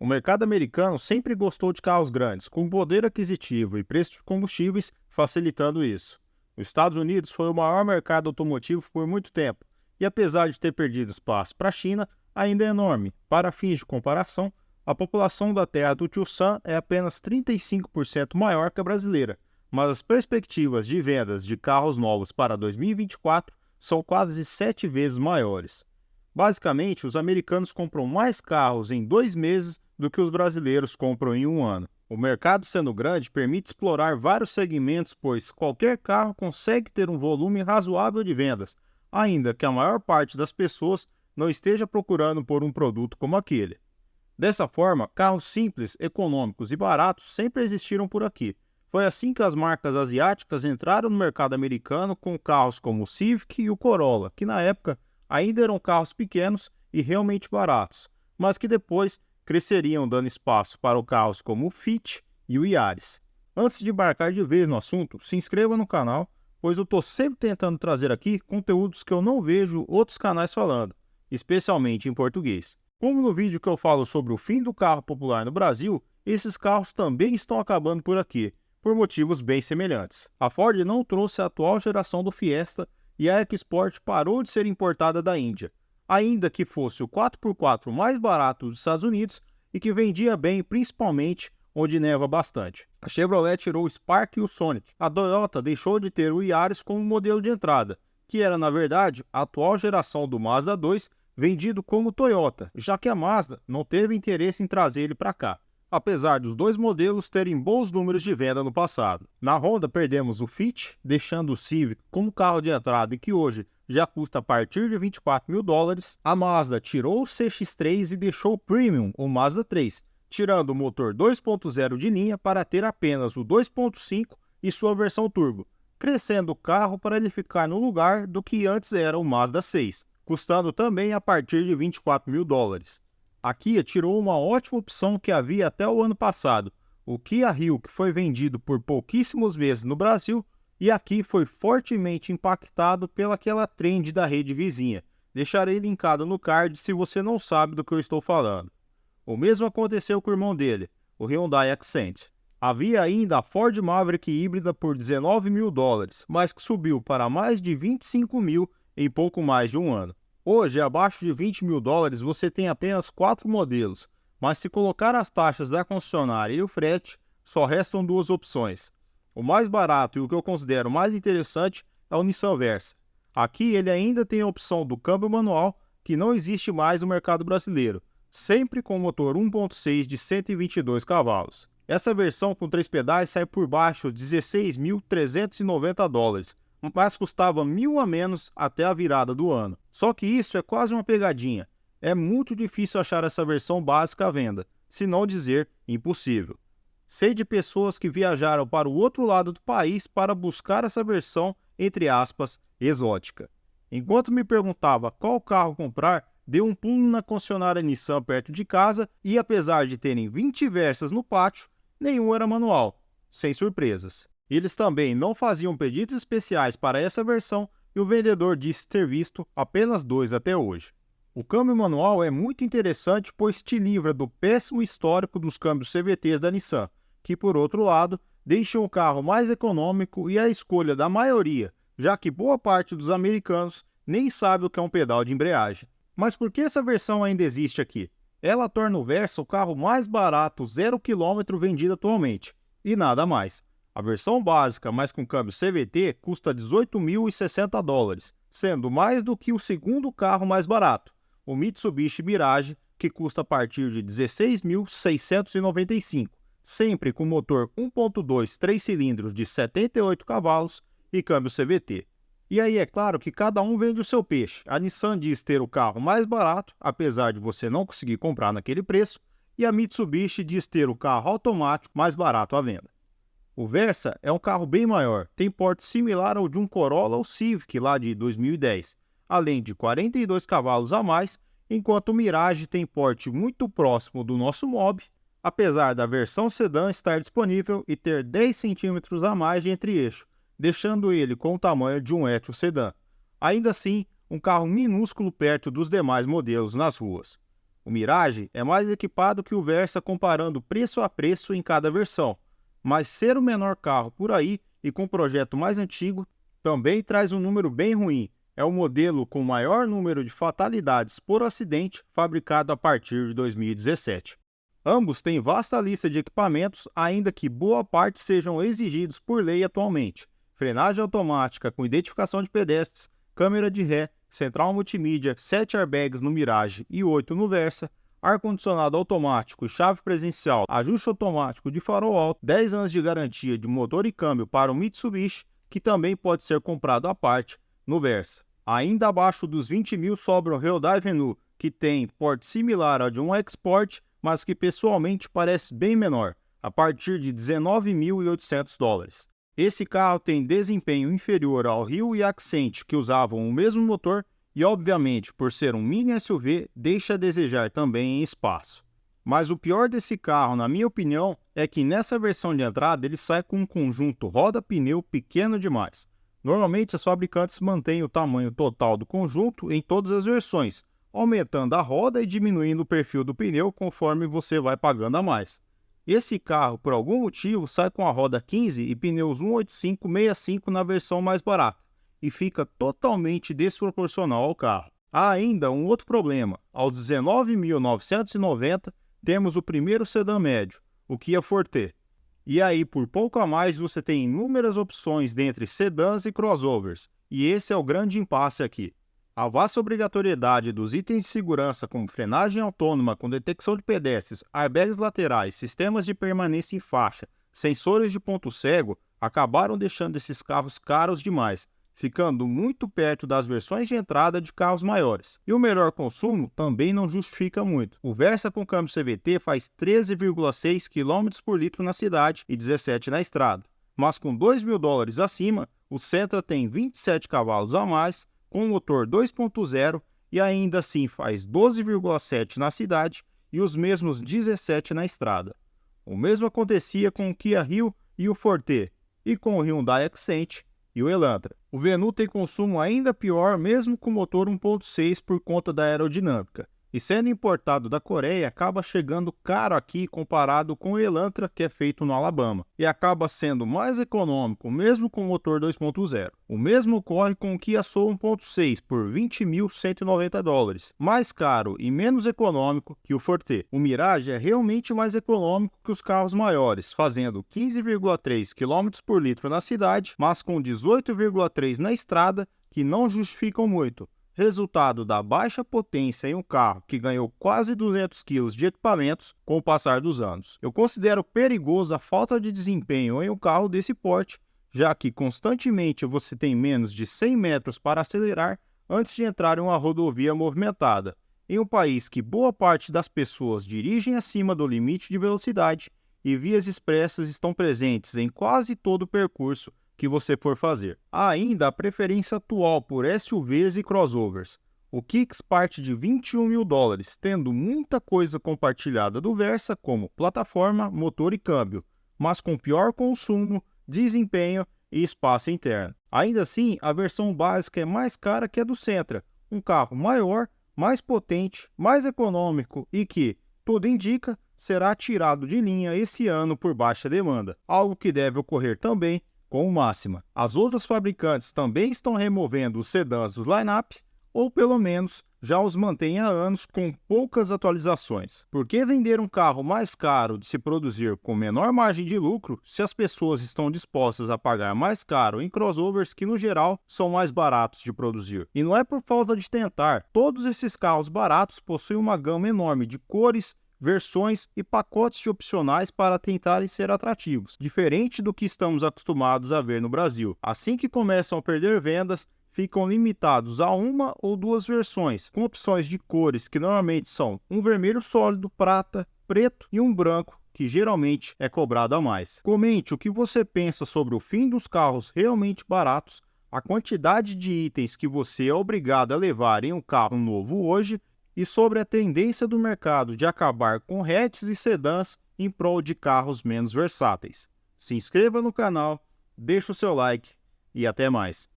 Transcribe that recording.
O mercado americano sempre gostou de carros grandes, com poder aquisitivo e preço de combustíveis facilitando isso. Os Estados Unidos foi o maior mercado automotivo por muito tempo, e apesar de ter perdido espaço para a China, ainda é enorme. Para fins de comparação, a população da terra do Tio Sam é apenas 35% maior que a brasileira, mas as perspectivas de vendas de carros novos para 2024 são quase 7 vezes maiores. Basicamente, os americanos compram mais carros em 2 meses do que os brasileiros compram em um ano. O mercado sendo grande permite explorar vários segmentos, pois qualquer carro consegue ter um volume razoável de vendas, ainda que a maior parte das pessoas não esteja procurando por um produto como aquele. Dessa forma, carros simples, econômicos e baratos sempre existiram por aqui. Foi assim que as marcas asiáticas entraram no mercado americano com carros como o Civic e o Corolla, que na época ainda eram carros pequenos e realmente baratos, mas que depois cresceriam dando espaço para carros como o Fit e o Yaris. Antes de embarcar de vez no assunto, se inscreva no canal, pois eu estou sempre tentando trazer aqui conteúdos que eu não vejo outros canais falando, especialmente em português. Como no vídeo que eu falo sobre o fim do carro popular no Brasil, esses carros também estão acabando por aqui, por motivos bem semelhantes. A Ford não trouxe a atual geração do Fiesta e a EcoSport parou de ser importada da Índia, ainda que fosse o 4x4 mais barato dos Estados Unidos e que vendia bem principalmente onde neva bastante. A Chevrolet tirou o Spark e o Sonic. A Toyota deixou de ter o Yaris como modelo de entrada, que era na verdade a atual geração do Mazda 2 vendido como Toyota, já que a Mazda não teve interesse em trazer ele para cá, apesar dos dois modelos terem bons números de venda no passado. Na Honda perdemos o Fit, deixando o Civic como carro de entrada e que hoje já custa a partir de $24 mil. A Mazda tirou o CX-3 e deixou o Premium, o Mazda 3, tirando o motor 2.0 de linha para ter apenas o 2.5 e sua versão turbo, crescendo o carro para ele ficar no lugar do que antes era o Mazda 6, custando também a partir de $24 mil. A Kia tirou uma ótima opção que havia até o ano passado, o Kia Rio, que foi vendido por pouquíssimos meses no Brasil e aqui foi fortemente impactado pelaquela trend da rede vizinha. Deixarei linkado no card se você não sabe do que eu estou falando. O mesmo aconteceu com o irmão dele, o Hyundai Accent. Havia ainda a Ford Maverick híbrida por $19 mil, mas que subiu para mais de 25 mil em pouco mais de um ano. Hoje, abaixo de $20 mil, você tem apenas 4 modelos, mas se colocar as taxas da concessionária e o frete, só restam 2 opções. O mais barato e o que eu considero mais interessante é o Nissan Versa. Aqui ele ainda tem a opção do câmbio manual, que não existe mais no mercado brasileiro, sempre com motor 1.6 de 122 cavalos. Essa versão com 3 pedais sai por baixo de $16.390, mas custava $1.000 a menos até a virada do ano. Só que isso é quase uma pegadinha. É muito difícil achar essa versão básica à venda, se não dizer impossível. Sei de pessoas que viajaram para o outro lado do país para buscar essa versão, entre aspas, exótica. Enquanto me perguntava qual carro comprar, dei um pulo na concessionária Nissan perto de casa e apesar de terem 20 Versas no pátio, nenhum era manual, sem surpresas. Eles também não faziam pedidos especiais para essa versão e o vendedor disse ter visto apenas 2 até hoje. O câmbio manual é muito interessante pois te livra do péssimo histórico dos câmbios CVTs da Nissan, que por outro lado deixam o carro mais econômico e a escolha da maioria, já que boa parte dos americanos nem sabe o que é um pedal de embreagem. Mas por que essa versão ainda existe aqui? Ela torna o Versa o carro mais barato 0 km vendido atualmente, e nada mais. A versão básica, mas com câmbio CVT, custa $18.060, sendo mais do que o segundo carro mais barato, o Mitsubishi Mirage, que custa a partir de $16.695, sempre com motor 1.2 3 cilindros de 78 cavalos e câmbio CVT. E aí é claro que cada um vende o seu peixe. A Nissan diz ter o carro mais barato, apesar de você não conseguir comprar naquele preço, e a Mitsubishi diz ter o carro automático mais barato à venda. O Versa é um carro bem maior, tem porte similar ao de um Corolla ou Civic lá de 2010, além de 42 cavalos a mais, enquanto o Mirage tem porte muito próximo do nosso Mobi, apesar da versão sedã estar disponível e ter 10 centímetros a mais de entre-eixo, deixando ele com o tamanho de um hatch sedã. Ainda assim, um carro minúsculo perto dos demais modelos nas ruas. O Mirage é mais equipado que o Versa comparando preço a preço em cada versão, mas ser o menor carro por aí e com um projeto mais antigo também traz um número bem ruim. É o modelo com maior número de fatalidades por acidente fabricado a partir de 2017. Ambos têm vasta lista de equipamentos, ainda que boa parte sejam exigidos por lei atualmente. Frenagem automática com identificação de pedestres, câmera de ré, central multimídia, 7 airbags no Mirage e 8 no Versa, ar-condicionado automático e chave presencial, ajuste automático de farol alto, 10 anos de garantia de motor e câmbio para o Mitsubishi, que também pode ser comprado à parte no Versa. Ainda abaixo dos 20 mil sobra o Hyundai Venue, que tem porte similar ao de um Export, mas que pessoalmente parece bem menor, a partir de $19.800. Esse carro tem desempenho inferior ao Rio e Accent, que usavam o mesmo motor, e obviamente, por ser um mini SUV, deixa a desejar também em espaço. Mas o pior desse carro, na minha opinião, é que nessa versão de entrada ele sai com um conjunto roda-pneu pequeno demais. Normalmente as fabricantes mantêm o tamanho total do conjunto em todas as versões, aumentando a roda e diminuindo o perfil do pneu conforme você vai pagando a mais. Esse carro, por algum motivo, sai com a roda 15 e pneus 185/65 na versão mais barata, e fica totalmente desproporcional ao carro. Há ainda um outro problema. Aos R$19.990 temos o primeiro sedã médio, o Kia Forte. E aí, por pouco a mais, você tem inúmeras opções dentre sedãs e crossovers, e esse é o grande impasse aqui. A vasta obrigatoriedade dos itens de segurança como frenagem autônoma com detecção de pedestres, airbags laterais, sistemas de permanência em faixa, sensores de ponto cego, acabaram deixando esses carros caros demais, ficando muito perto das versões de entrada de carros maiores. E o melhor consumo também não justifica muito. O Versa com câmbio CVT faz 13,6 km por litro na cidade e 17 na estrada. Mas com $2.000 acima, o Sentra tem 27 cavalos a mais, com motor 2.0 e ainda assim faz 12,7 na cidade e os mesmos 17 na estrada. O mesmo acontecia com o Kia Rio e o Forte, e com o Hyundai Accent e o Elantra. O Venue tem consumo ainda pior mesmo com motor 1.6 por conta da aerodinâmica, e sendo importado da Coreia acaba chegando caro aqui comparado com o Elantra, que é feito no Alabama, e acaba sendo mais econômico mesmo com motor 2.0. O mesmo ocorre com o Kia Soul 1.6 por $20.190, mais caro e menos econômico que o Forte. O Mirage é realmente mais econômico que os carros maiores, fazendo 15,3 km por litro na cidade, mas com 18,3 na estrada, que não justificam muito. Resultado da baixa potência em um carro que ganhou quase 200 kg de equipamentos com o passar dos anos. Eu considero perigoso a falta de desempenho em um carro desse porte, já que constantemente você tem menos de 100 metros para acelerar antes de entrar em uma rodovia movimentada, em um país que boa parte das pessoas dirigem acima do limite de velocidade e vias expressas estão presentes em quase todo o percurso que você for fazer. Há ainda a preferência atual por SUVs e crossovers. O Kicks parte de $21.000, tendo muita coisa compartilhada do Versa, como plataforma, motor e câmbio, mas com pior consumo, desempenho e espaço interno. Ainda assim, a versão básica é mais cara que a do Sentra, um carro maior, mais potente, mais econômico e que, tudo indica, será tirado de linha esse ano por baixa demanda, algo que deve ocorrer também com o Máxima. As outras fabricantes também estão removendo os sedãs do line-up, ou pelo menos já os mantêm há anos com poucas atualizações. Por que vender um carro mais caro de se produzir com menor margem de lucro se as pessoas estão dispostas a pagar mais caro em crossovers que no geral são mais baratos de produzir? E não é por falta de tentar, todos esses carros baratos possuem uma gama enorme de cores, versões e pacotes de opcionais para tentarem ser atrativos, diferente do que estamos acostumados a ver no Brasil. Assim que começam a perder vendas, ficam limitados a uma ou duas versões, com opções de cores que normalmente são um vermelho sólido, prata, preto e um branco, que geralmente é cobrado a mais. Comente o que você pensa sobre o fim dos carros realmente baratos, a quantidade de itens que você é obrigado a levar em um carro novo hoje, e sobre a tendência do mercado de acabar com hatches e sedãs em prol de carros menos versáteis. Se inscreva no canal, deixe o seu like e até mais.